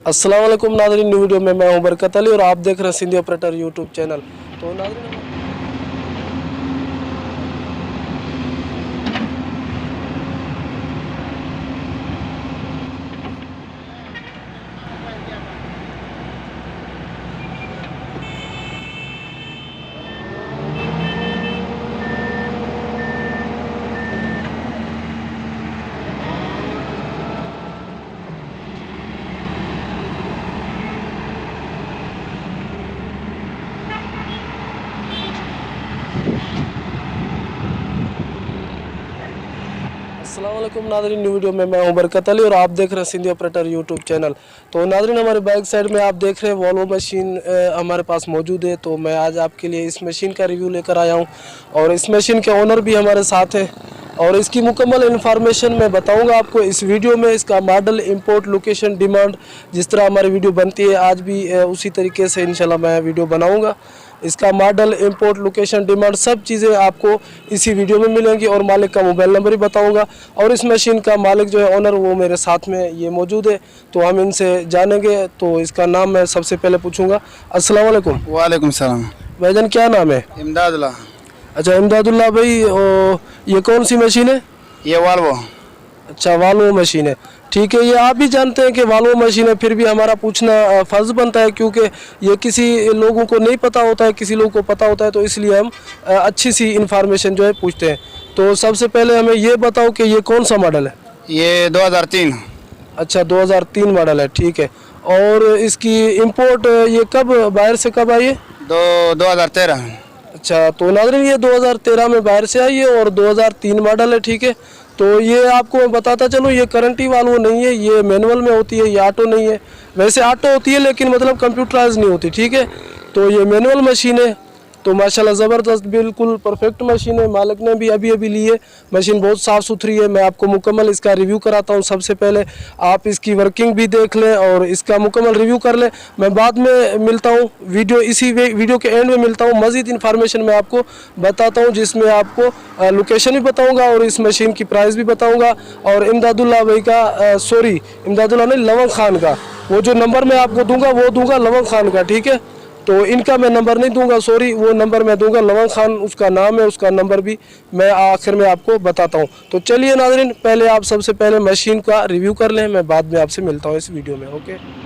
अस्सलाम वालेकुम नाज़रीन, न्यू वीडियो में मैं हूं बरकत अली और आप देख रहे हैं सिंधी ऑपरेटर यूट्यूब चैनल। तो नाज़रीन अस्सलाम वालेकुम नाज़रीन, न्यू वीडियो में मैं हूं बरकत अली और आप देख रहे हैं सिंधी ऑपरेटर यूट्यूब चैनल। तो नाज़रीन हमारे बैक साइड में आप देख रहे हैं वॉल्वो मशीन हमारे पास मौजूद है। तो मैं आज आपके लिए इस मशीन का रिव्यू लेकर आया हूं और इस मशीन के ओनर भी हमारे साथ हैं और इसकी मुकम्मल इन्फॉर्मेशन मैं बताऊंगा आपको इस वीडियो में। इसका मॉडल, इंपोर्ट, लोकेशन, डिमांड, जिस तरह हमारी वीडियो बनती है आज भी उसी तरीके से इंशाल्लाह मैं वीडियो बनाऊंगा। इसका मॉडल, इंपोर्ट, लोकेशन, डिमांड सब चीज़ें आपको इसी वीडियो में मिलेंगी और मालिक का मोबाइल नंबर भी बताऊंगा। और इस मशीन का मालिक जो है, ओनर, वो मेरे साथ में ये मौजूद है, तो हम इनसे जानेंगे। तो इसका नाम मैं सबसे पहले पूछूंगा। अस्सलाम वालेकुम। वालेकुम सलाम। भाईजान क्या नाम है? इमदादुल्लाह। अच्छा इमदादुल्लाह भाई, ये कौन सी मशीन है? ये वाल्वो। अच्छा वाल्वो मशीन है, ठीक है। ये आप भी जानते हैं कि वाल्वो मशीन है, फिर भी हमारा पूछना फ़र्ज़ बनता है क्योंकि ये किसी लोगों को नहीं पता होता है, किसी लोगों को पता होता है, तो इसलिए हम अच्छी सी इन्फॉर्मेशन जो है पूछते हैं। तो सबसे पहले हमें ये बताओ कि ये कौन सा मॉडल है? ये 2003। अच्छा 2003 मॉडल है, ठीक है। और इसकी इंपोर्ट ये कब बाहर से कब आई है? 2013। अच्छा तो नाज़रीन ये 2013 में बाहर से आई है और 2003 मॉडल है, ठीक है। तो ये आपको मैं बताता चलूँ, ये करंटी वाल्वो नहीं है, ये मैनुअल में होती है, ये ऑटो नहीं है। वैसे ऑटो होती है लेकिन मतलब कंप्यूटराइज नहीं होती, ठीक है। तो ये मैनुअल मशीन है। तो माशाल्लाह ज़बरदस्त, बिल्कुल परफेक्ट मशीन है। मालिक ने भी अभी ली है। मशीन बहुत साफ़ सुथरी है। मैं आपको मुकम्मल इसका रिव्यू कराता हूँ। सबसे पहले आप इसकी वर्किंग भी देख लें और इसका मुकम्मल रिव्यू कर लें। मैं बाद में मिलता हूँ, इसी वीडियो के एंड में मिलता हूँ। मज़ीद इन्फॉर्मेशन मैं आपको बताता हूँ जिसमें आपको लोकेशन भी बताऊँगा और इस मशीन की प्राइस भी बताऊँगा। और इमदादुल्लाह भाई का इमदादुल्लाह नहीं, लवंग खान का वो जो नंबर मैं आपको दूँगा वो दूँगा लवंग खान का, ठीक है। तो इनका मैं नंबर नहीं दूंगा, सॉरी, वो नंबर मैं दूंगा लवंग खान, उसका नाम है, उसका नंबर भी मैं आखिर में आपको बताता हूं। तो चलिए नाज़रीन, पहले आप सबसे पहले मशीन का रिव्यू कर लें, मैं बाद में आपसे मिलता हूं इस वीडियो में। ओके।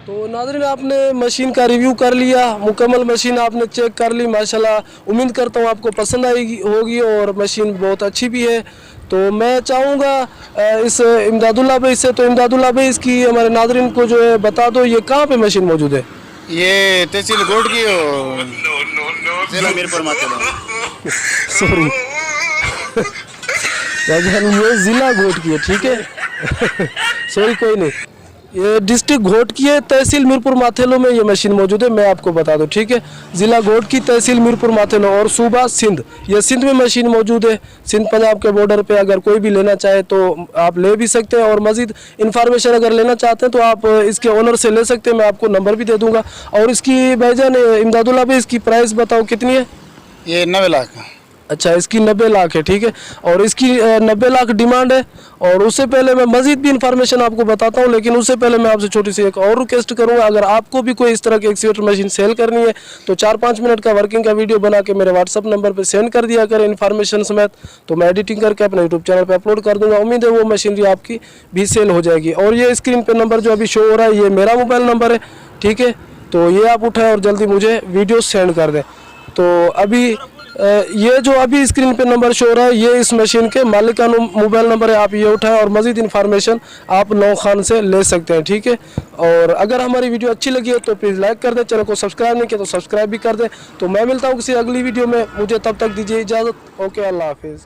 तो नाज़रीन, आपने मशीन का रिव्यू कर लिया, मुकम्मल मशीन आपने चेक कर ली। माशाल्लाह उम्मीद करता हूँ आपको पसंद आएगी होगी और मशीन बहुत अच्छी भी है। तो मैं चाहूँगा इस इमदादुल्लाह भाई से, तो इमदादुल्लाह भाई इसकी हमारे नाज़रीन को जो है बता दो, ये कहाँ पे मशीन मौजूद है? ये तहसील गोट की हो, जिला मीरपुर मातेलो। सॉरी ये ज़िला घोट की है, ठीक है। सॉरी, कोई नहीं, ये डिस्ट्रिक्ट घोट की है, तहसील मीरपुर माथेलो में ये मशीन मौजूद है। मैं आपको बता दूं, ठीक है, ज़िला घोट की, तहसील मीरपुर माथेलो और सूबा सिंध। ये सिंध में मशीन मौजूद है, सिंध पंजाब के बॉर्डर पे। अगर कोई भी लेना चाहे तो आप ले भी सकते हैं, और मज़ीद इन्फॉर्मेशन अगर लेना चाहते हैं तो आप इसके ओनर से ले सकते हैं। मैं आपको नंबर भी दे दूँगा। और इसकी भाईजान इमदादुल्लाह भाई, इसकी प्राइस बताओ कितनी है? ये 90 लाख। अच्छा, इसकी 90 लाख है, ठीक है। और इसकी 90 लाख डिमांड है। और उससे पहले मैं मज़ीद भी इन्फॉर्मेशन आपको बताता हूँ, लेकिन उससे पहले मैं आपसे छोटी सी एक और रिक्वेस्ट करूँगा। अगर आपको भी कोई इस तरह की एक्सीवेटर मशीन सेल करनी है तो 4-5 मिनट का वर्किंग का वीडियो बना के मेरे व्हाट्सअप नंबर पर सेंड कर दिया करें इन्फॉर्मेशन समेत, तो मैं एडिटिंग करके अपने यूट्यूब चैनल पर अपलोड कर दूँगा। उम्मीद है वो मशीनरी आपकी भी सेल हो जाएगी। और ये स्क्रीन पर नंबर जो अभी शो हो रहा है, ये मेरा मोबाइल नंबर है, ठीक है। तो ये आप उठाएँ और जल्दी मुझे वीडियो सेंड कर दें। तो अभी ये जो अभी स्क्रीन पे नंबर शो हो रहा है, ये इस मशीन के मालिक का मोबाइल नंबर है। आप ये उठाएं और मज़ीद इन्फॉर्मेशन आप नौ खान से ले सकते हैं, ठीक है। और अगर हमारी वीडियो अच्छी लगी है तो प्लीज़ लाइक कर दें, चैनल को सब्सक्राइब नहीं किया तो सब्सक्राइब भी कर दें। तो मैं मिलता हूँ किसी अगली वीडियो में, मुझे तब तक दीजिए इजाज़त। ओके, अल्लाह हाफिज़।